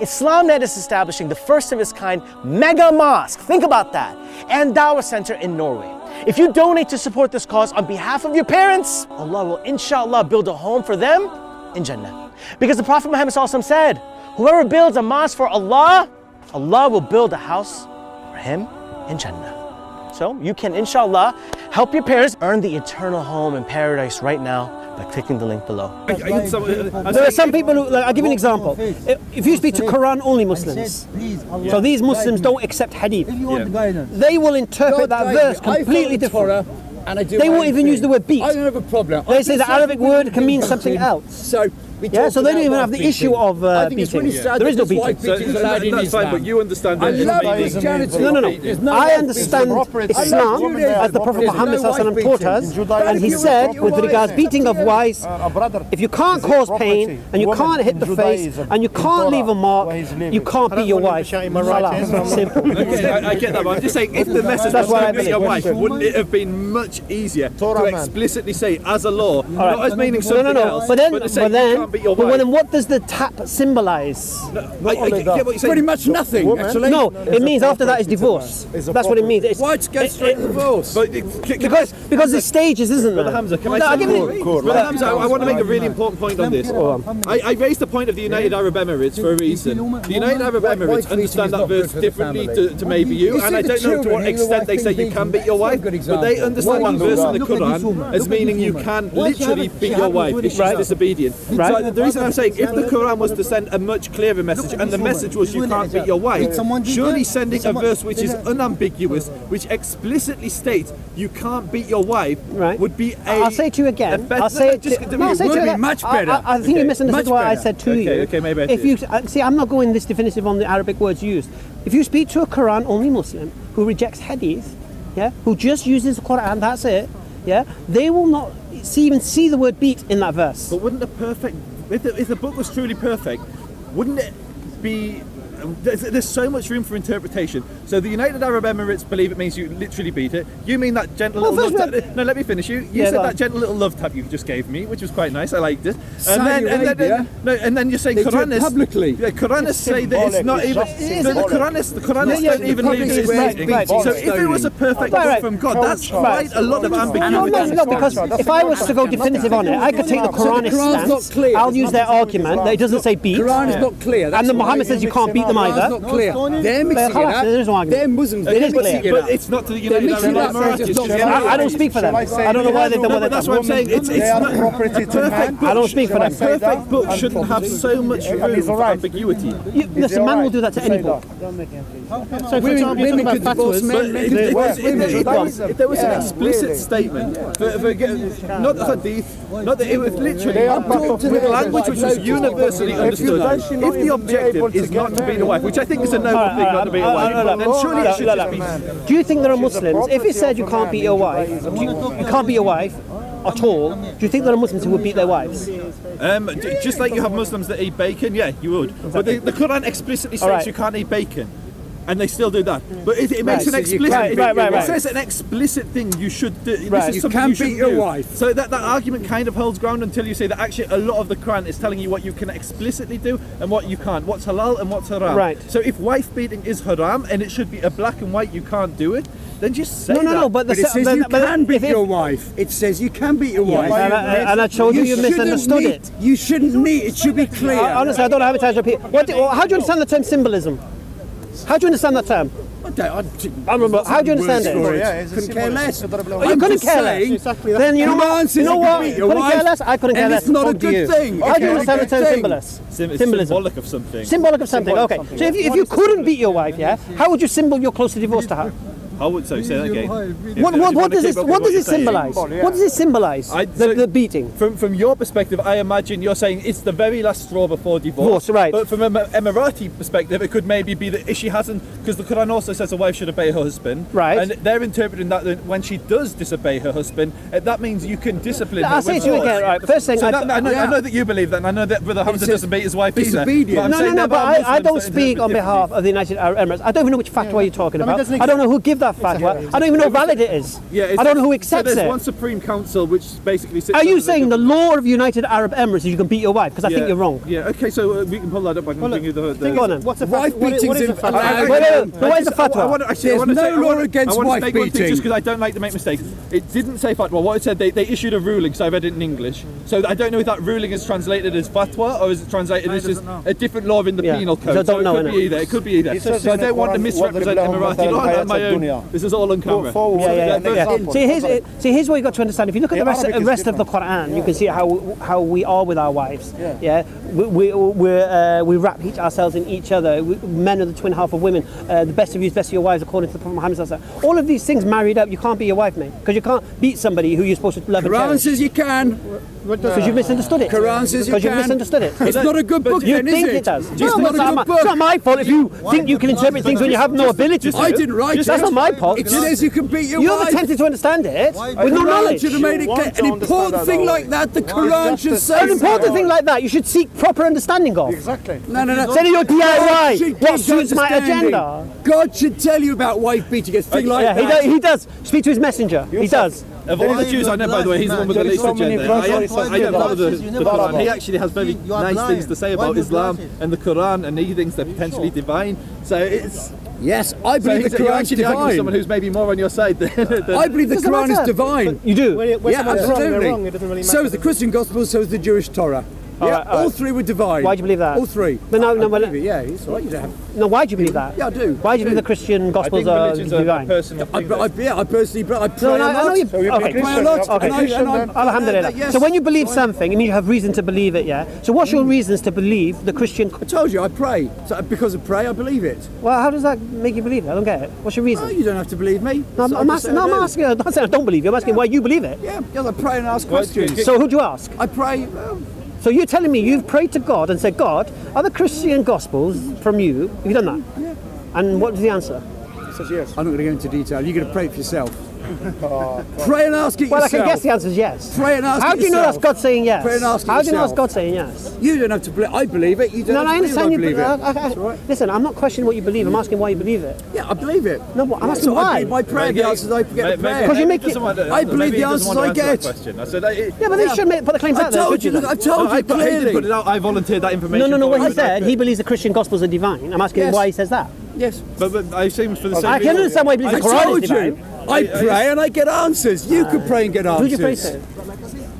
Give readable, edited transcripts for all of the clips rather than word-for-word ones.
IslamNet is establishing the first of its kind mega mosque, think about that, and Dawah Center in Norway. If you donate to support this cause on behalf of your parents, Allah will inshallah build a home for them in Jannah. Because the Prophet Muhammad ﷺ said, whoever builds a mosque for Allah, Allah will build a house for him in Jannah. So you can inshallah help your parents earn the eternal home in paradise right now by clicking the link below. There are some people who, I'll give you an example. If you speak to Quran only Muslims, so these Muslims don't accept hadith, they will interpret that verse completely different. They won't even use the word beat. I don't have a problem. They say the Arabic word can mean something else. So they don't even have the issue of beating. There is no beating. That's fine, but you understand I love Christianity. No. I understand Islam as the Prophet Muhammad ﷺ taught us, and he said, with regards beating of wives, if you can't cause pain, and you can't hit the face, and you can't leave a mark, you can't beat your wife. Simple. I get that, but I'm just saying, if the message was to beat your wife, wouldn't it have been much easier to explicitly say as a law, not as meaning something else, but to say you can't beat your wife? But then what does the tap symbolize? I get what you're saying. Pretty much nothing, actually. No, it means after that is divorce. That's what it means. Why go straight to divorce? Because the stages, isn't there? Hamza, can I say Hamza, I want to make a really important point on this. I raised the point of the United Arab Emirates for a reason. The United Arab Emirates understand that verse differently to maybe you, and I don't know to what extent they say you can beat your wife, but they understand that verse in the Quran as meaning you can literally beat your wife if she's disobedient. So the reason I'm saying, if the Quran was to send a much clearer message, and the message was you can't beat your wife, surely sending a verse which is unambiguous, which explicitly states you can't beat your wife, would be a... I'll say to you again. I'll say it to you much better. I think you misunderstood what I said to you. Okay, maybe I did. If you see, I'm not going this definitive on the Arabic words used. If you speak to a Quran-only Muslim who rejects hadith, who just uses the Quran, that's it, they will not even see the word beat in that verse. But wouldn't if the book was truly perfect, wouldn't it be... There's so much room for interpretation. So the United Arab Emirates believe it means you literally beat it. You mean that gentle little love tap? No, let me finish. You said that gentle little love tap you just gave me, which was quite nice. I liked it. And then you're saying Quranists publicly. Yeah, Quranists say that it's not even. The Quranists don't even leave this meaning. So if it was a perfect book from God, that's quite a lot of ambiguity. No, because if I was to go definitive on it, I could take the Quranist stance. I'll use their argument that it doesn't say beat. Quran is not clear. And the Muhammad says you can't beat them either. That's not clear. They're mixing it up. They're Muslims. It is clear. But it's not to the United Arab Emirates. I don't speak for them. I don't know why they've done what they've done. That's what I'm saying. It's not a perfect book. I don't speak for them. A perfect book shouldn't have so much room for ambiguity. Listen, man will do that to any book. So for example, you're talking about fatwas. If there was an explicit statement, not the hadith, not that it was literally with language which was universally understood. If the objective is not to beat a wife, which I think is a noble thing, not to beat a wife, then surely it should just be. Do you think there are Muslims, if it said you can't beat your wife, you can't beat your wife at all, do you think there are Muslims who would beat their wives? Just like you have Muslims that eat bacon, yeah, you would. But the Quran explicitly says you can't eat bacon. And they still do that. But it makes an explicit... It says an explicit thing you should do. You can beat your wife. So that argument kind of holds ground until you say that actually a lot of the Quran is telling you what you can explicitly do and what you can't. What's halal and what's haram. Right. So if wife beating is haram and it should be a black and white, you can't do it, then just say that. No, but it says you can beat your wife. It says you can beat your wife. And I told you misunderstood it. You shouldn't need it. Should be clear. Honestly, I don't know how many times I repeat. How do you understand the term symbolism? How do you understand that term? I remember. How do you understand it? Couldn't care less. You couldn't care less. Then you know what? Couldn't care less. I couldn't care less. It's not a good thing. How do you understand the term symbolism? Symbolic of something. Symbolic of something. Okay. So if you couldn't beat your wife, how would you symbol your close to divorce to her? I would say that again. What does it symbolize? What does it symbolize? The beating. From your perspective, I imagine you're saying it's the very last straw before divorce. Right. But from an Emirati perspective, it could maybe be that if she hasn't, because the Quran also says a wife should obey her husband. Right. And they're interpreting that when she does disobey her husband, that means you can discipline her. I'll say it to you again. Right. First thing, I know that you believe that, and I know that Brother Hamza doesn't beat his wife either. No, but I don't speak on behalf of the United Arab Emirates. I don't even know which fatwa you're talking about. I don't know who give that that fatwa. I don't even know how valid it is. Yeah, I don't know who accepts so there's it. one Supreme Council which basically sits. Are you saying the law of United Arab Emirates is you can beat your wife? Because I think you're wrong. Yeah, okay, so we can pull that up. I can bring you the Go on then. What's a wife beating? What is the fatwa? There's no law against wife beating. Just because I don't like to make mistakes. It didn't say fatwa. What it said, they issued a ruling, so I read it in English. So I don't know if that ruling is translated as fatwa or is it translated as just a different law in the penal code. So I don't know, it could be either. It could be either. So I don't want to misrepresent Emirati law on my own. This is all on camera. See, here's what you got to understand. If you look at the rest of the Quran, you can see how we are with our wives. Yeah, we wrap ourselves in each other. Men are the twin half of women. The best of you is best of your wives, according to the Prophet Muhammad sallallahu alaihi wasallam. All of these things married up, you can't be your wife, mate, because you can't beat somebody who you're supposed to love and Quran cherish. says you can. Because you've misunderstood it. Quran says you Because you've can. misunderstood it. It's not a good book, You then, think is it does. It's not a good book. It's not my fault if you think you can interpret things when you have no ability to. I didn't write it. That's not my fault. It says you can beat your You've wife. attempted to understand it with no Quran knowledge. should have made it clear. An important thing like that, the Quran should say. An important thing like that, you should seek proper understanding of. Exactly. No. Instead of your God DIY, should what teach suits my understanding. agenda. God should tell you about wife beating. A thing like Yeah, that. he does. Speak to his messenger. He does. Of all the Jews I know, by the way, he's the one with the least agenda. I don't follow the Quran. He actually has very nice things to say about Islam and the Quran, and he thinks they're potentially divine. So it's... Yes, I believe the you're Quran is actually arguing with divine. someone who's maybe more on your side than... I believe the Doesn't Quran is matter. divine. You do? Yeah, absolutely. So is the Christian Gospel, so is the Jewish Torah. Yeah, all three were divine. Why do you believe that? All three. But no, I believe it, yeah, it's all right. You don't have. No, why do you believe that? Yeah, I do. Why do you believe the Christian Gospels are divine? I personally, I pray No, a I know lot. you. I pray a lot. Okay. Alhamdulillah. Yes. So when you believe something, it means you have reason to believe it, yeah? So what's your reasons to believe the Christian... I told you, I pray. So because of pray, I believe it. Well, how does that make you believe it? I don't get it. What's your reason? Oh, you don't have to believe me. No, I'm asking, I'm not saying I don't believe you. I'm asking why you believe it. Yeah, because I pray and ask questions. So who do you ask? I pray. So you're telling me you've prayed to God and said, God, are the Christian Gospels from you? Have you done that? Yeah. And what was the answer? Says yes. I'm not going to go into detail. You're going to pray it for yourself. Pray and ask it Well, yourself. I can guess the answer is yes. Pray and ask How it do you know yourself. that's God saying yes? Pray and ask it How do you know that's yourself. God saying yes? You don't have to believe. I believe it. You don't No, I have to understand you. believe I believe it. Listen, I'm not questioning what you believe. I'm asking why you believe it. Yeah, I believe it. No, but I'm asking So I why. believe my prayer, the answers I get the prayer. Because you make it- I believe the answers I get. I said, Yeah, but they should put the claims I out there. told you. Look, I told you I put it clearly. out. I volunteered that information. No. for What he him. said, he believes the Christian Gospels are divine. I'm asking him Yes. why he says that. Yes. But I assume for the same I can understand why he believes I the Quran told is you. divine. I pray and I get answers. You could pray and get Who answers. do you pray to?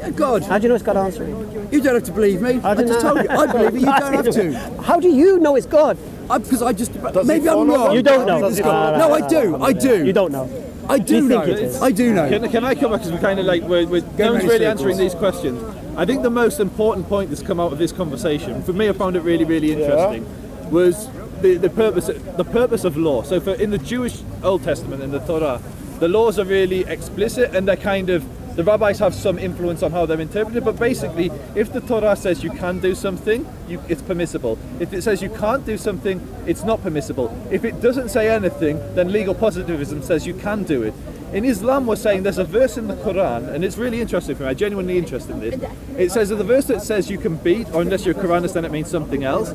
Yeah, God. How do you know it's God answering? You don't have to believe me. I didn't just know. told you. I believe it. You don't have to. How do you know it's God? Because I just. Maybe I'm follow wrong. You don't know. No, I do. I do. You don't know. I do You know. think it is. I do know. Can I come back, because we're kind of like, no one's many really circles. answering these questions. I think the most important point that's come out of this conversation, for me I found it really, really interesting, was the purpose of law. So in the Jewish Old Testament, in the Torah, the laws are really explicit, and they're kind of, the rabbis have some influence on how they're interpreted, but basically, if the Torah says you can do something, it's permissible. If it says you can't do something, it's not permissible. If it doesn't say anything, then legal positivism says you can do it. In Islam, we're saying there's a verse in the Quran, and it's really interesting for me, I'm genuinely interested in this. It says that the verse that says you can beat, or unless you're a Quranist, then it means something else.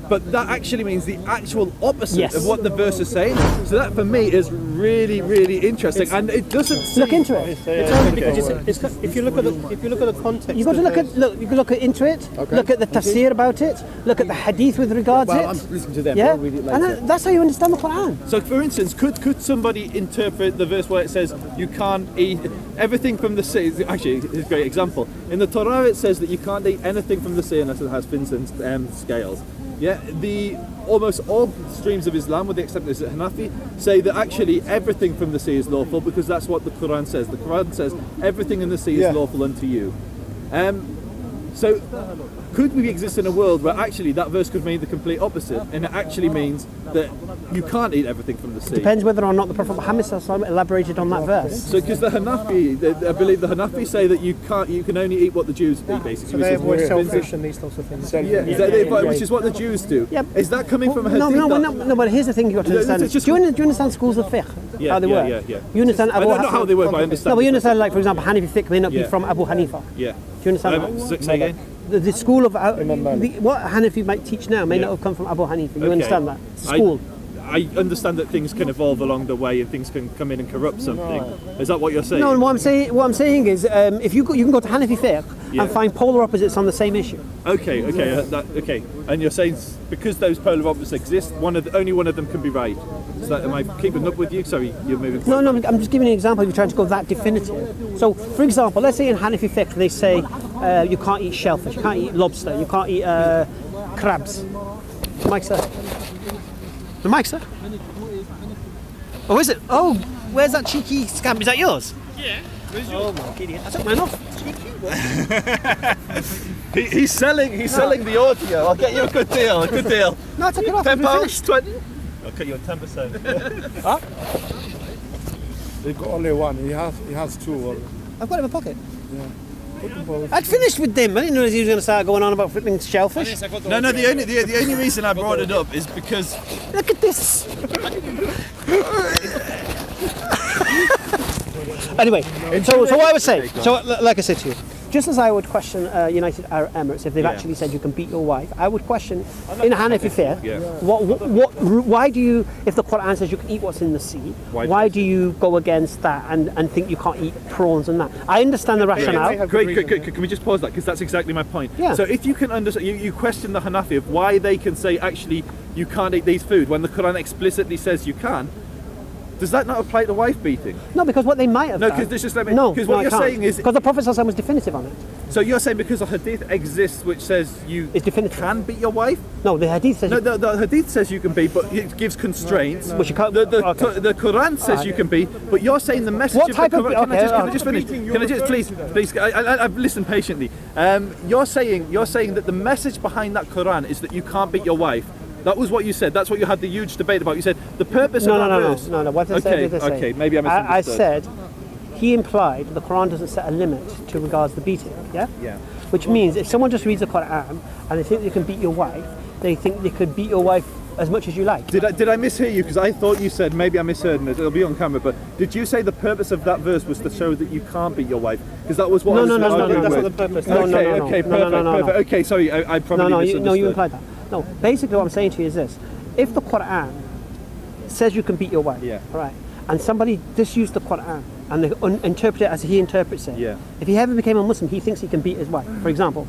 But that actually means the actual opposite of what the verse is saying. So that for me is really, really interesting. And it doesn't seem... Look into it. It's only because if you look at the context, You got to you can look into it. Look at the tafsir about it. Look at the hadith with regards Well, it. I'm listening to them. Yeah, I'll read it later. and that's how you understand the Quran. So for instance, could somebody interpret the verse where it says you can't eat everything from the sea? Actually, it's a great example. In the Torah it says that you can't eat anything from the sea unless it has fins and scales. Yeah, almost all streams of Islam, with the exception of Hanafi, say that actually everything from the sea is lawful, because that's what the Quran says. The Quran says everything in the sea is lawful unto you. So could we exist in a world where actually that verse could mean the complete opposite, and it actually means that you can't eat everything from the sea? Depends whether or not the Prophet Muhammad elaborated on that verse. So, because the Hanafi, I believe the Hanafi say that you can only eat what the Jews eat, basically. so they which avoid is selfish and these sorts of things. which is what the Jews do. Yeah. Is that coming from a hadith? No, but here's the thing you got to understand. it's just- Do you understand schools of fiqh? Yeah, how they yeah, work? yeah. You understand I Abu don't know how they work, but I understand. No, but you understand, like, for example, Hanafi fiqh may not be Yeah. from Abu Hanifa. Yeah. Do you understand that? Say again? The school of what Hanafi might teach now may not have come from Abu Hanifa. You understand that? School. I understand that things can evolve along the way and things can come in and corrupt something. Is that what you're saying? No, what I'm saying is, if you can go to Hanafi fiqh and find polar opposites on the same issue. Okay, okay. And you're saying because those polar opposites exist, only one of them can be right. So am I keeping up with you? Sorry, you're moving. No, I'm just giving you an example. If you're trying to go that definitive. So, for example, let's say in Hanafi fiqh they say you can't eat shellfish, you can't eat lobster, you can't eat crabs. The mic, sir. The mic, sir. Oh, is it? Oh, where's that cheeky scamp? Is that yours? Yeah. Oh my idiot! I took mine off. He's selling the audio. I'll get you a good deal. No, I took it off. £10, 20. I'll cut you a 10%. Huh? They've got only one. He has two. I've got it in my pocket. Yeah. I'd finished with them. I didn't know he was going to start going on about flipping shellfish. No. The only reason I brought it up is because Look at this. Anyway, so what I was saying, like I said to you, just as I would question United Arab Emirates if they've actually said you can beat your wife, I would question in Hanafi fiqh, why do you, if the Quran says you can eat what's in the sea, why do you go against that and think you can't eat prawns and that? I understand the rationale. Great. Can we just pause that, because that's exactly my point. Yeah. So if you can understand, you question the Hanafi of why they can say actually you can't eat these food when the Quran explicitly says you can. Does that not apply to wife beating? No, because what they might have No, done. because because what you're saying is because the Prophet ﷺ was definitive on it. So you're saying because a hadith exists which says you It's definitive. can beat your wife? No, the hadith says. No, the hadith says you can beat, but it gives constraints. Which you can't. The Okay. Quran says you can beat, but you're saying the message What of type the of- Quran. Can I okay, just finish? Can I just please? I've listened patiently. You're saying that the message behind that Quran is that you can't beat your wife. That was what you said. That's what you had the huge debate about. You said the purpose of that verse. No. What I said is Okay, maybe I misunderstood. I said he implied the Quran doesn't set a limit to regards the beating. Yeah. Yeah. Which means if someone just reads the Quran and they think they can beat your wife, they think they could beat your wife as much as you like. Did I mishear you? Because I thought you said, maybe I misheard, and it'll be on camera, but did you say the purpose of that verse was to show that you can't beat your wife? Because that was what I was arguing that's with. not the purpose. Okay, perfect. Okay, sorry, I probably misunderstood. You implied that. No, basically what I'm saying to you is this. If the Quran says you can beat your wife, all right, and somebody misused the Quran and they interpret it as he interprets it, if he ever became a Muslim, he thinks he can beat his wife, for example.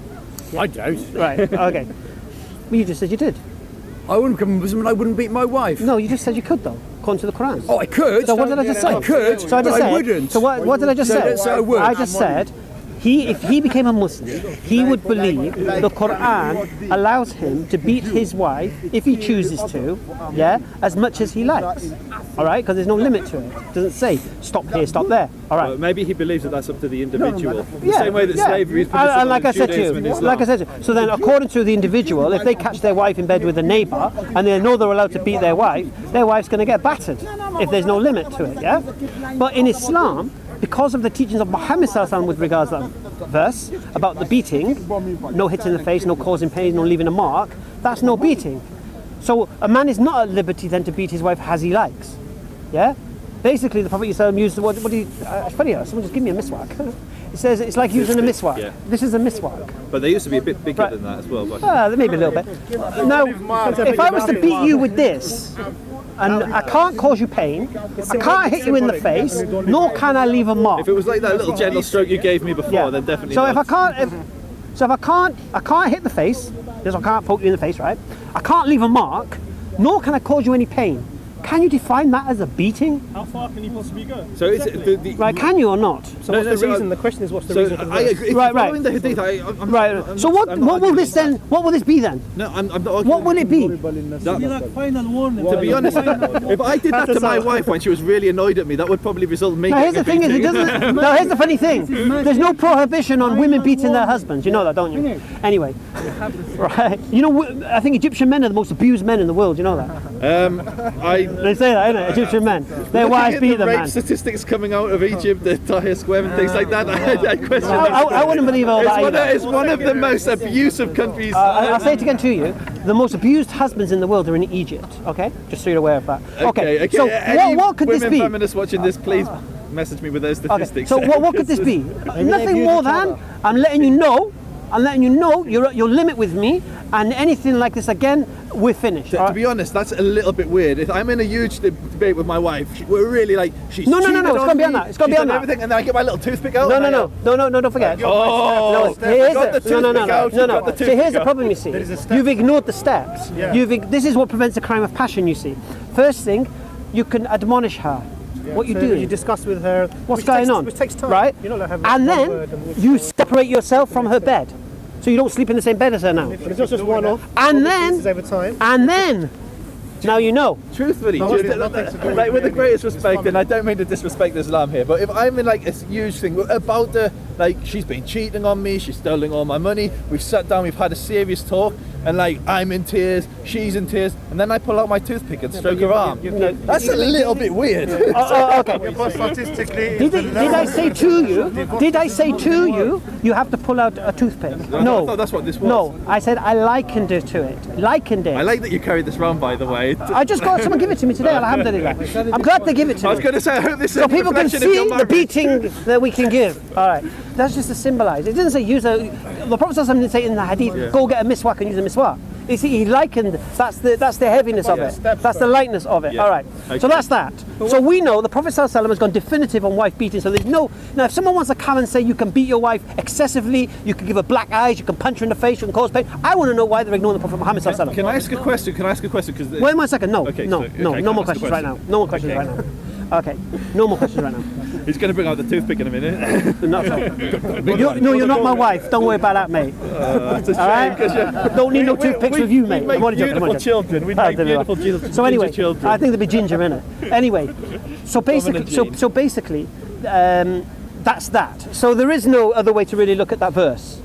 I don't. Right, okay. Well, you just said you did. I wouldn't become a Muslim and I wouldn't beat my wife. No, you just said you could, though, according to the Quran. Oh, I could. So what did I just say? I could, So I just but said, I wouldn't. So what did I just say? So I would. I just said, if he became a Muslim, he would believe the Quran allows him to beat his wife if he chooses to, as much as he likes. All right, because there's no limit to it. It doesn't say stop here, stop there. All right. Well, maybe he believes that that's up to the individual. The same way that slavery is permissible and like I in said to Judaism and you, Islam. so then according to the individual, if they catch their wife in bed with a neighbour and they know they're allowed to beat their wife's going to get battered if there's no limit to it, yeah? But in Islam, because of the teachings of Muhammad ﷺ with regards to that verse about the beating, no hits in the face, no causing pain, no leaving a mark, that's no beating. So a man is not at liberty then to beat his wife as he likes, yeah? Basically, the Prophet ﷺ used what do you? It's funny, someone just give me a miswak. It says it's like using a miswak. Yeah. This is a miswak. But they used to be a bit bigger than that as well. But Maybe a little bit. Now, if I was to beat you with this, and I can't cause you pain, I can't hit you in the face, nor can I leave a mark. if it was like that little gentle stroke you gave me before, then definitely. So not. if I can't hit the face, because I can't poke you in the face, right? I can't leave a mark, nor can I cause you any pain. Can you define that as a beating? How far can you possibly go? So is it the Right, can you or not? So what's the reason? The question is, what's the reason for the I verse? agree. If Right, you're following the hadith, I'm Right. So what will arguing this then? What will this be then? No, I'm not arguing. What will it be? Final warning. To be honest, if I did that to my wife when she was really annoyed at me, that would probably result in me Now here's the getting thing: a is it beating. doesn't. Now here's the funny thing: there's no prohibition on women beating their husbands. You know that, don't you? Anyway, right? You know, I think Egyptian men are the most abused men in the world. You know that? They say that, innit? Egyptian men, their wives Looking beat at the them, rape man. statistics coming out of Egypt, the Tahrir Square and things like that, I question that. I wouldn't believe all that either. It's one of the most abusive countries. I'll say it again to you: the most abused husbands in the world are in Egypt. Okay, just so you're aware of that. Okay. So what could this women be? feminists watching this, please message me with those Okay. statistics. So what could this be? Nothing more than I'm letting you know I'm letting you know you're at your limit with me, and anything like this again, we're finished. To be honest, that's a little bit weird. If I'm in a huge debate with my wife, we're really like, she's No, cheated it's on gonna be on me, that. It's gonna be she's on done that. everything, and then I get my little toothpick out. No, don't forget. Oh, Here's got the toothpick out, no. got the So here's toothpick the out. problem, you see. You've ignored the steps. This is what prevents a crime of passion, you see. First thing, you can admonish her. What you do. You discuss with her What's going on? which takes time. Right? You don't have And one then word and you separate yourself from her bed. So you don't sleep in the same bed as her now. But it's not just one off. And This is then, over time. now you know. Truthfully, like with the greatest respect, and I don't mean to disrespect Islam here, but if I'm in like a huge thing about the, like, she's been cheating on me, she's stealing all my money, we've sat down, we've had a serious talk, and like I'm in tears, she's in tears, and then I pull out my toothpick and stroke her arm. That's a little bit weird. Okay. Statistically, Did I say to you? Did I say to you? You have to pull out a toothpick. I No. thought that's what this was. No. I said I likened it to it. Likened it. I like that you carried this round, by the way. I just got someone give it to me today. Alhamdulillah. I'm glad they give it to I was me. going to say, I hope this is So a people can reflection of your see the marriage. beating that we can give. All right. That's just to symbolize. It doesn't say use a. The Prophet ﷺ didn't say in the hadith, go get a miswak and use a miswak. You see, he likened, that's the heaviness of it. That's the lightness of it. Yeah. All right. Okay. So that's that. So we know the Prophet ﷺ has gone definitive on wife beating. So there's no. Now, if someone wants to come and say you can beat your wife excessively, you can give her black eyes, you can punch her in the face, you can cause pain, I want to know why they're ignoring the Prophet Muhammad ﷺ. Can I ask a question? Because Wait 1 second. No, Okay, no, so- no, okay, no more ask a questions right now. question. No more questions right now. Okay, no more questions right now. he's going to bring out the toothpick in a minute. No, you're not my wife. Don't worry about that, mate. It's a shame All right? because Don't need no toothpicks with you, mate. We I'm make only joking, I'm beautiful only joking. children. We make beautiful So anyway, ginger children. I think there'll be ginger in it. Anyway, so basically, that's that. So there is no other way to really look at that verse.